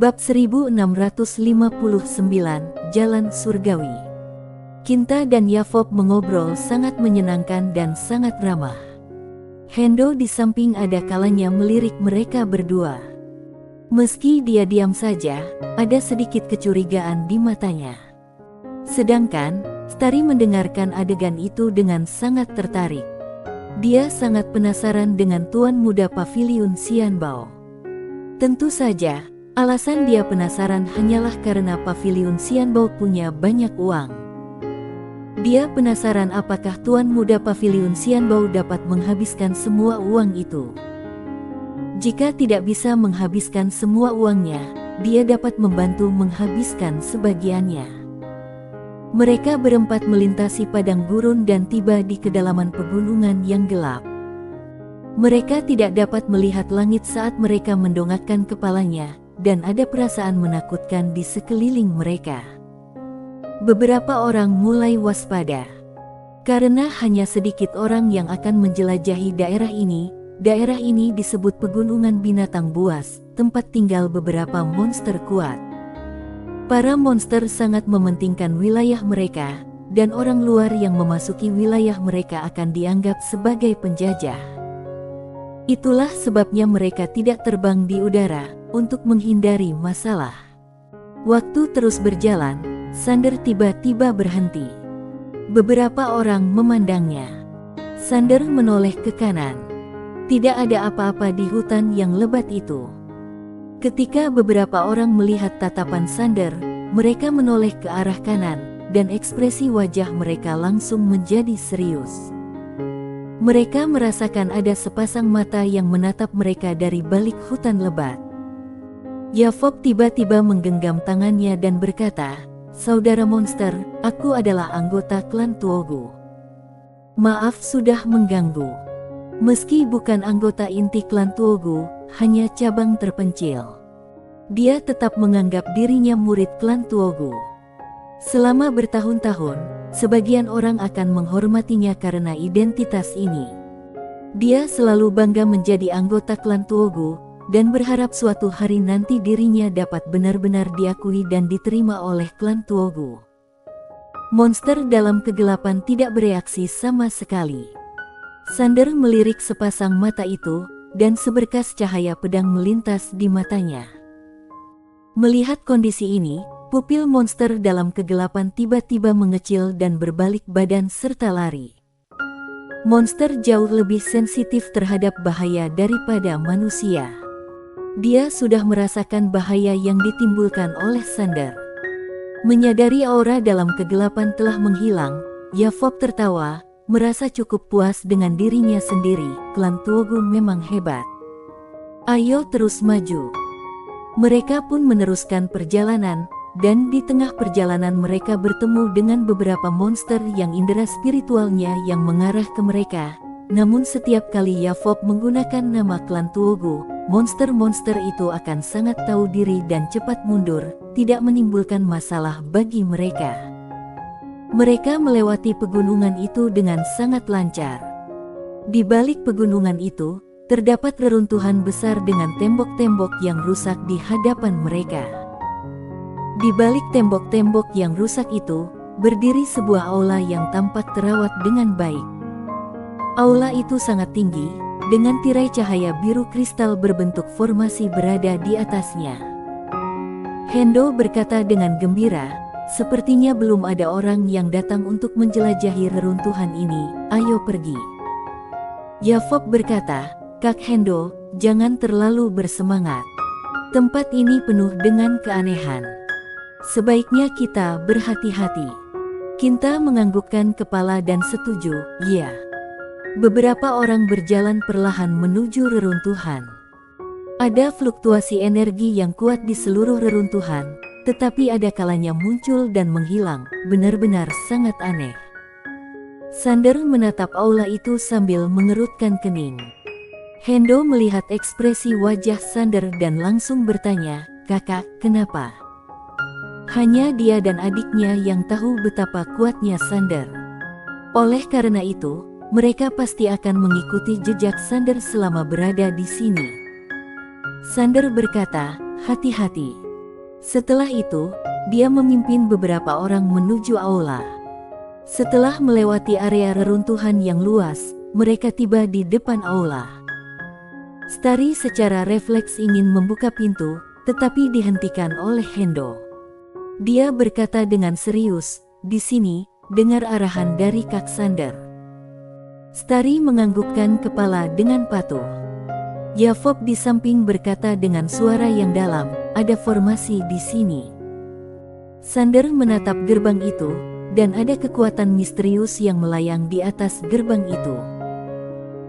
Bab 1659, Jalan Surgawi. Kinta dan Yafob mengobrol sangat menyenangkan dan sangat ramah. Hendo di samping ada kalanya melirik mereka berdua. Meski dia diam saja, ada sedikit kecurigaan di matanya. Sedangkan, Stari mendengarkan adegan itu dengan sangat tertarik. Dia sangat penasaran dengan tuan muda Paviliun Xianbao. Tentu saja, alasan dia penasaran hanyalah karena Paviliun Xianbao punya banyak uang. Dia penasaran apakah tuan muda Paviliun Xianbao dapat menghabiskan semua uang itu. Jika tidak bisa menghabiskan semua uangnya, dia dapat membantu menghabiskan sebagiannya. Mereka berempat melintasi padang gurun dan tiba di kedalaman pegunungan yang gelap. Mereka tidak dapat melihat langit saat mereka mendongakkan kepalanya, dan ada perasaan menakutkan di sekeliling mereka. Beberapa orang mulai waspada. Karena hanya sedikit orang yang akan menjelajahi daerah ini. Daerah ini disebut pegunungan binatang buas, tempat tinggal beberapa monster kuat. Para monster sangat mementingkan wilayah mereka, dan orang luar yang memasuki wilayah mereka akan dianggap sebagai penjajah. Itulah sebabnya mereka tidak terbang di udara, untuk menghindari masalah. Waktu terus berjalan, Sander tiba-tiba berhenti. Beberapa orang memandangnya. Sander menoleh ke kanan. Tidak ada apa-apa di hutan yang lebat itu. Ketika beberapa orang melihat tatapan Sander, mereka menoleh ke arah kanan, dan ekspresi wajah mereka langsung menjadi serius. Mereka merasakan ada sepasang mata yang menatap mereka dari balik hutan lebat. Yafob tiba-tiba menggenggam tangannya dan berkata, "Saudara monster, aku adalah anggota klan Tuogu. Maaf sudah mengganggu. Meski bukan anggota inti klan Tuogu, hanya cabang terpencil. Dia tetap menganggap dirinya murid klan Tuogu. Selama bertahun-tahun, sebagian orang akan menghormatinya karena identitas ini. Dia selalu bangga menjadi anggota klan Tuogu, dan berharap suatu hari nanti dirinya dapat benar-benar diakui dan diterima oleh klan Tuogu." Monster dalam kegelapan tidak bereaksi sama sekali. Sander melirik sepasang mata itu, dan seberkas cahaya pedang melintas di matanya. Melihat kondisi ini, pupil monster dalam kegelapan tiba-tiba mengecil dan berbalik badan serta lari. Monster jauh lebih sensitif terhadap bahaya daripada manusia. Dia sudah merasakan bahaya yang ditimbulkan oleh Sander. Menyadari aura dalam kegelapan telah menghilang, Yafob tertawa, merasa cukup puas dengan dirinya sendiri. Klan Tuogu memang hebat. Ayo terus maju. Mereka pun meneruskan perjalanan, dan di tengah perjalanan mereka bertemu dengan beberapa monster yang indera spiritualnya yang mengarah ke mereka. Namun setiap kali Yafob menggunakan nama klan Tuogu, monster-monster itu akan sangat tahu diri dan cepat mundur, tidak menimbulkan masalah bagi mereka. Mereka melewati pegunungan itu dengan sangat lancar. Di balik pegunungan itu, terdapat reruntuhan besar dengan tembok-tembok yang rusak di hadapan mereka. Di balik tembok-tembok yang rusak itu, berdiri sebuah aula yang tampak terawat dengan baik. Aula itu sangat tinggi, dengan tirai cahaya biru kristal berbentuk formasi berada di atasnya. Hendo berkata dengan gembira, "Sepertinya belum ada orang yang datang untuk menjelajahi reruntuhan ini, ayo pergi." Yafob berkata, "Kak Hendo, jangan terlalu bersemangat. Tempat ini penuh dengan keanehan. Sebaiknya kita berhati-hati." Kinta menganggukkan kepala dan setuju, "Ya." Beberapa orang berjalan perlahan menuju reruntuhan. Ada fluktuasi energi yang kuat di seluruh reruntuhan, tetapi ada kalanya muncul dan menghilang, benar-benar sangat aneh. Sander menatap aula itu sambil mengerutkan kening. Hendo melihat ekspresi wajah Sander dan langsung bertanya, "Kakak, kenapa?" Hanya dia dan adiknya yang tahu betapa kuatnya Sander. Oleh karena itu, mereka pasti akan mengikuti jejak Sander selama berada di sini. Sander berkata, "Hati-hati. Setelah itu, dia memimpin beberapa orang menuju aula. Setelah melewati area reruntuhan yang luas, mereka tiba di depan aula. Starry secara refleks ingin membuka pintu, tetapi dihentikan oleh Hendo. Dia berkata dengan serius, "Di sini, dengar arahan dari Kak Sander." Starry menganggukkan kepala dengan patuh. Yafop di samping berkata dengan suara yang dalam, "Ada formasi di sini." Sander menatap gerbang itu, dan ada kekuatan misterius yang melayang di atas gerbang itu.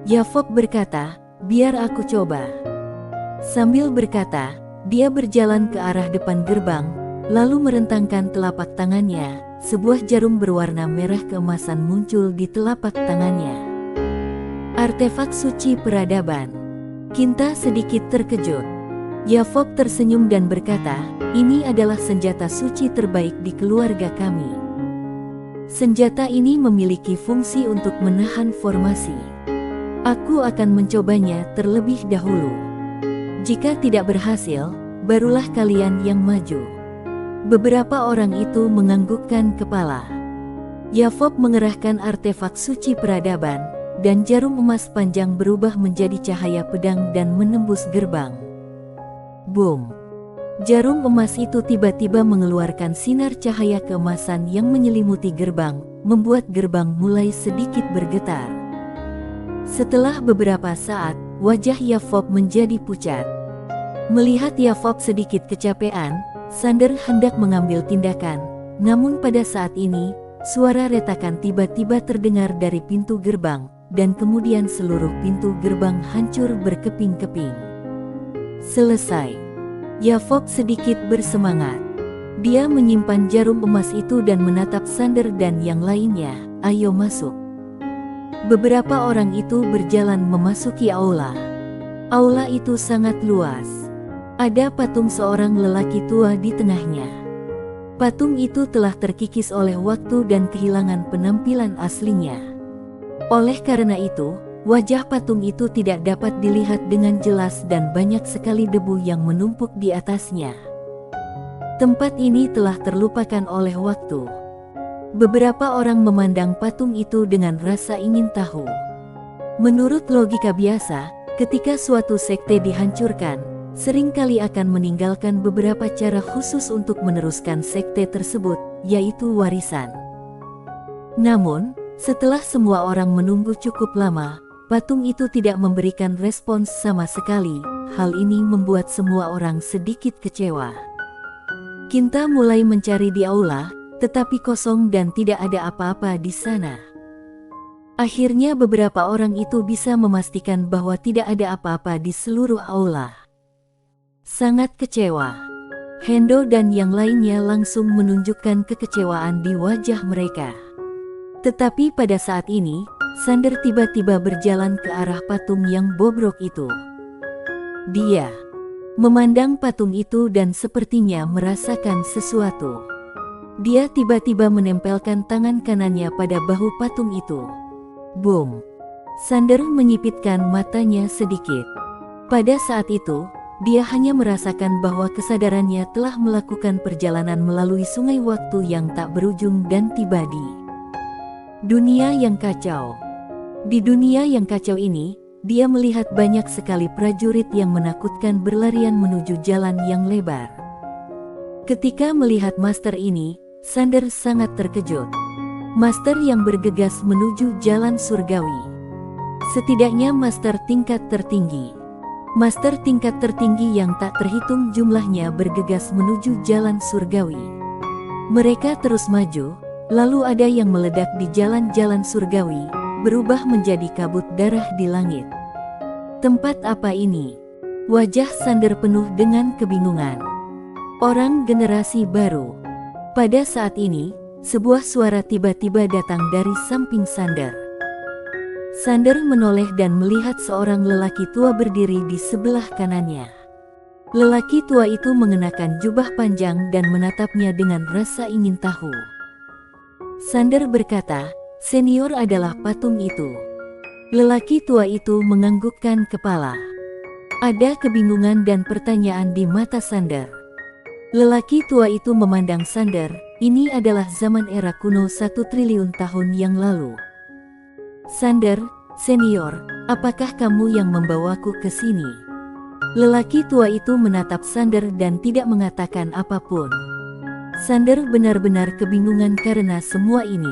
Yafop berkata, "Biar aku coba." Sambil berkata, dia berjalan ke arah depan gerbang, lalu merentangkan telapak tangannya. Sebuah jarum berwarna merah keemasan muncul di telapak tangannya. Artefak suci peradaban. Kinta sedikit terkejut. Yafop tersenyum dan berkata, "Ini adalah senjata suci terbaik di keluarga kami. Senjata ini memiliki fungsi untuk menahan formasi. Aku akan mencobanya terlebih dahulu. Jika tidak berhasil, barulah kalian yang maju." Beberapa orang itu menganggukkan kepala. Yafop mengerahkan artefak suci peradaban, dan jarum emas panjang berubah menjadi cahaya pedang dan menembus gerbang. Boom! Jarum emas itu tiba-tiba mengeluarkan sinar cahaya keemasan yang menyelimuti gerbang, membuat gerbang mulai sedikit bergetar. Setelah beberapa saat, wajah Yafop menjadi pucat. Melihat Yafop sedikit kecapean, Sander hendak mengambil tindakan, namun pada saat ini, suara retakan tiba-tiba terdengar dari pintu gerbang, dan kemudian seluruh pintu gerbang hancur berkeping-keping. Selesai. Yafop sedikit bersemangat. Dia menyimpan jarum emas itu dan menatap Sander dan yang lainnya. "Ayo masuk." Beberapa orang itu berjalan memasuki aula. Aula itu sangat luas. Ada patung seorang lelaki tua di tengahnya. Patung itu telah terkikis oleh waktu dan kehilangan penampilan aslinya. Oleh karena itu, wajah patung itu tidak dapat dilihat dengan jelas dan banyak sekali debu yang menumpuk di atasnya. Tempat ini telah terlupakan oleh waktu. Beberapa orang memandang patung itu dengan rasa ingin tahu. Menurut logika biasa, ketika suatu sekte dihancurkan, seringkali akan meninggalkan beberapa cara khusus untuk meneruskan sekte tersebut, yaitu warisan. Namun, setelah semua orang menunggu cukup lama, patung itu tidak memberikan respons sama sekali. Hal ini membuat semua orang sedikit kecewa. Kinta mulai mencari di aula, tetapi kosong dan tidak ada apa-apa di sana. Akhirnya beberapa orang itu bisa memastikan bahwa tidak ada apa-apa di seluruh aula. Sangat kecewa. Hendo dan yang lainnya langsung menunjukkan kekecewaan di wajah mereka. Tetapi pada saat ini, Sander tiba-tiba berjalan ke arah patung yang bobrok itu. Dia memandang patung itu dan sepertinya merasakan sesuatu. Dia tiba-tiba menempelkan tangan kanannya pada bahu patung itu. Boom! Sander menyipitkan matanya sedikit. Pada saat itu, dia hanya merasakan bahwa kesadarannya telah melakukan perjalanan melalui sungai waktu yang tak berujung dan tiba di dunia yang kacau. Di dunia yang kacau ini, dia melihat banyak sekali prajurit yang menakutkan berlarian menuju jalan yang lebar. Ketika melihat master ini, Sander sangat terkejut. Master yang bergegas menuju jalan surgawi. Setidaknya master tingkat tertinggi. Master tingkat tertinggi yang tak terhitung jumlahnya bergegas menuju jalan surgawi. Mereka terus maju, lalu ada yang meledak di jalan-jalan surgawi, berubah menjadi kabut darah di langit. Tempat apa ini? Wajah Sander penuh dengan kebingungan. Orang generasi baru. Pada saat ini, sebuah suara tiba-tiba datang dari samping Sander. Sander menoleh dan melihat seorang lelaki tua berdiri di sebelah kanannya. Lelaki tua itu mengenakan jubah panjang dan menatapnya dengan rasa ingin tahu. Sander berkata, "Senior adalah patung itu." Lelaki tua itu menganggukkan kepala. Ada kebingungan dan pertanyaan di mata Sander. Lelaki tua itu memandang Sander. Ini adalah zaman era kuno 1 triliun tahun yang lalu. Sander, senior, apakah kamu yang membawaku ke sini? Lelaki tua itu menatap Sander dan tidak mengatakan apapun. Sander benar-benar kebingungan karena semua ini.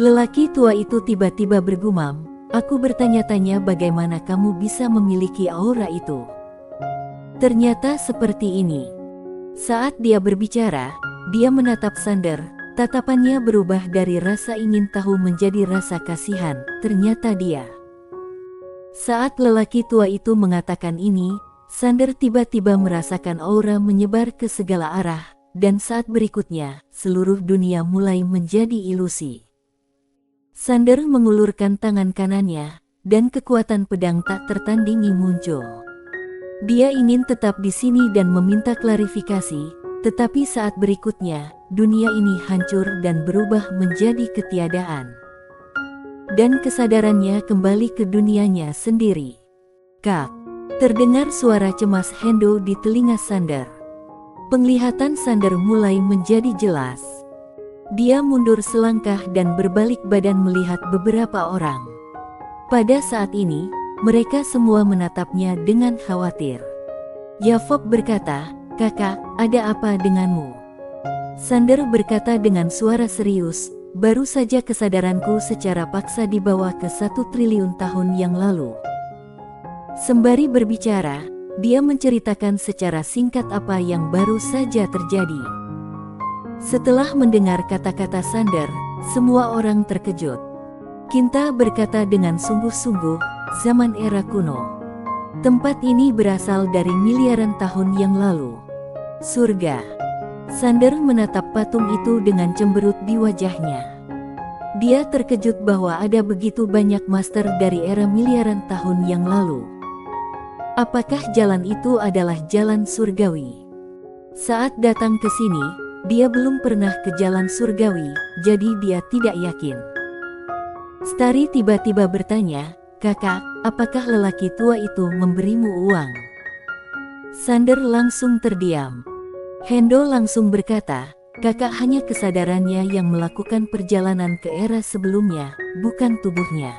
Lelaki tua itu tiba-tiba bergumam, "Aku bertanya-tanya bagaimana kamu bisa memiliki aura itu. Ternyata seperti ini." Saat dia berbicara, dia menatap Sander. Tatapannya berubah dari rasa ingin tahu menjadi rasa kasihan. Ternyata dia. Saat lelaki tua itu mengatakan ini, Sander tiba-tiba merasakan aura menyebar ke segala arah, dan saat berikutnya, seluruh dunia mulai menjadi ilusi. Sander mengulurkan tangan kanannya, dan kekuatan pedang tak tertandingi muncul. Dia ingin tetap di sini dan meminta klarifikasi, tetapi saat berikutnya, dunia ini hancur dan berubah menjadi ketiadaan. Dan kesadarannya kembali ke dunianya sendiri. Kak, terdengar suara cemas Hendo di telinga Sander. Penglihatan Sander mulai menjadi jelas. Dia mundur selangkah dan berbalik badan melihat beberapa orang. Pada saat ini, mereka semua menatapnya dengan khawatir. Yafop berkata, "Kakak, ada apa denganmu?" Sander berkata dengan suara serius, "Baru saja kesadaranku secara paksa dibawa ke 1 triliun tahun yang lalu." Sembari berbicara, dia menceritakan secara singkat apa yang baru saja terjadi. Setelah mendengar kata-kata Sander, semua orang terkejut. Kinta berkata dengan sungguh-sungguh, "Zaman era kuno. Tempat ini berasal dari miliaran tahun yang lalu. Surga." Sander menatap patung itu dengan cemberut di wajahnya. Dia terkejut bahwa ada begitu banyak master dari era miliaran tahun yang lalu. Apakah jalan itu adalah jalan surgawi? Saat datang ke sini, dia belum pernah ke jalan surgawi, jadi dia tidak yakin. Stari tiba-tiba bertanya, "Kakak, apakah lelaki tua itu memberimu uang?" Sander langsung terdiam. Hendo langsung berkata, "Kakak hanya kesadarannya yang melakukan perjalanan ke era sebelumnya, bukan tubuhnya."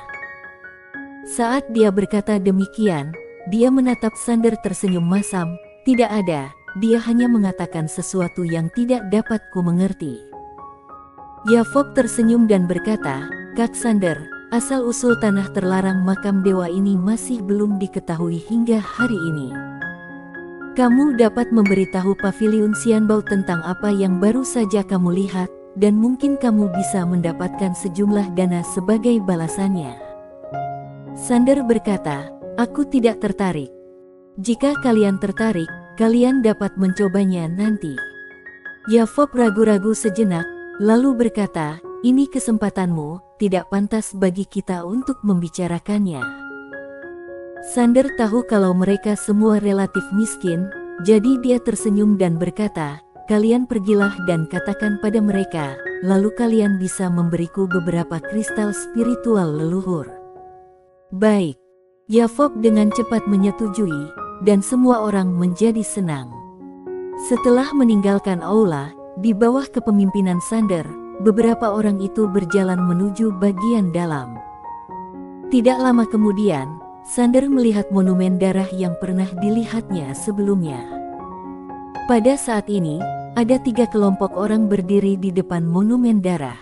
Saat dia berkata demikian, dia menatap Sander tersenyum masam. "Tidak ada, dia hanya mengatakan sesuatu yang tidak dapat ku mengerti." Yafop tersenyum dan berkata, "Kak Sander, asal-usul tanah terlarang makam dewa ini masih belum diketahui hingga hari ini. Kamu dapat memberitahu Paviliun Xianbao tentang apa yang baru saja kamu lihat, dan mungkin kamu bisa mendapatkan sejumlah dana sebagai balasannya." Sander berkata, "Aku tidak tertarik. Jika kalian tertarik, kalian dapat mencobanya nanti." Yafop ragu-ragu sejenak, lalu berkata, "Ini kesempatanmu, tidak pantas bagi kita untuk membicarakannya." Sander tahu kalau mereka semua relatif miskin, jadi dia tersenyum dan berkata, "Kalian pergilah dan katakan pada mereka, lalu kalian bisa memberiku beberapa kristal spiritual leluhur." Baik. Yafop dengan cepat menyetujui, dan semua orang menjadi senang. Setelah meninggalkan aula, di bawah kepemimpinan Sander, beberapa orang itu berjalan menuju bagian dalam. Tidak lama kemudian, Sander melihat monumen darah yang pernah dilihatnya sebelumnya. Pada saat ini, ada 3 kelompok orang berdiri di depan monumen darah.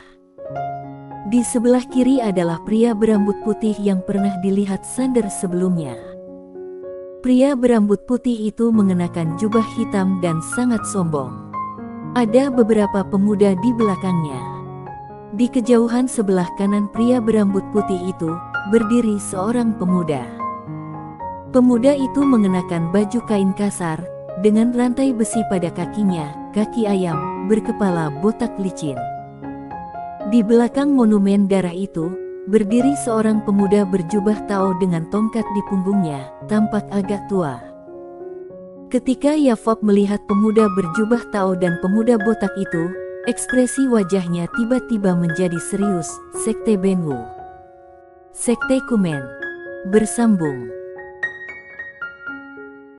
Di sebelah kiri adalah pria berambut putih yang pernah dilihat Sander sebelumnya. Pria berambut putih itu mengenakan jubah hitam dan sangat sombong. Ada beberapa pemuda di belakangnya. Di kejauhan sebelah kanan pria berambut putih itu, berdiri seorang pemuda. Pemuda itu mengenakan baju kain kasar, dengan rantai besi pada kakinya, kaki ayam, berkepala botak licin. Di belakang monumen darah itu, berdiri seorang pemuda berjubah Tao dengan tongkat di punggungnya, tampak agak tua. Ketika Yafop melihat pemuda berjubah Tao dan pemuda botak itu, ekspresi wajahnya tiba-tiba menjadi serius. Sekte Benwu. Sekte Kumen. Bersambung.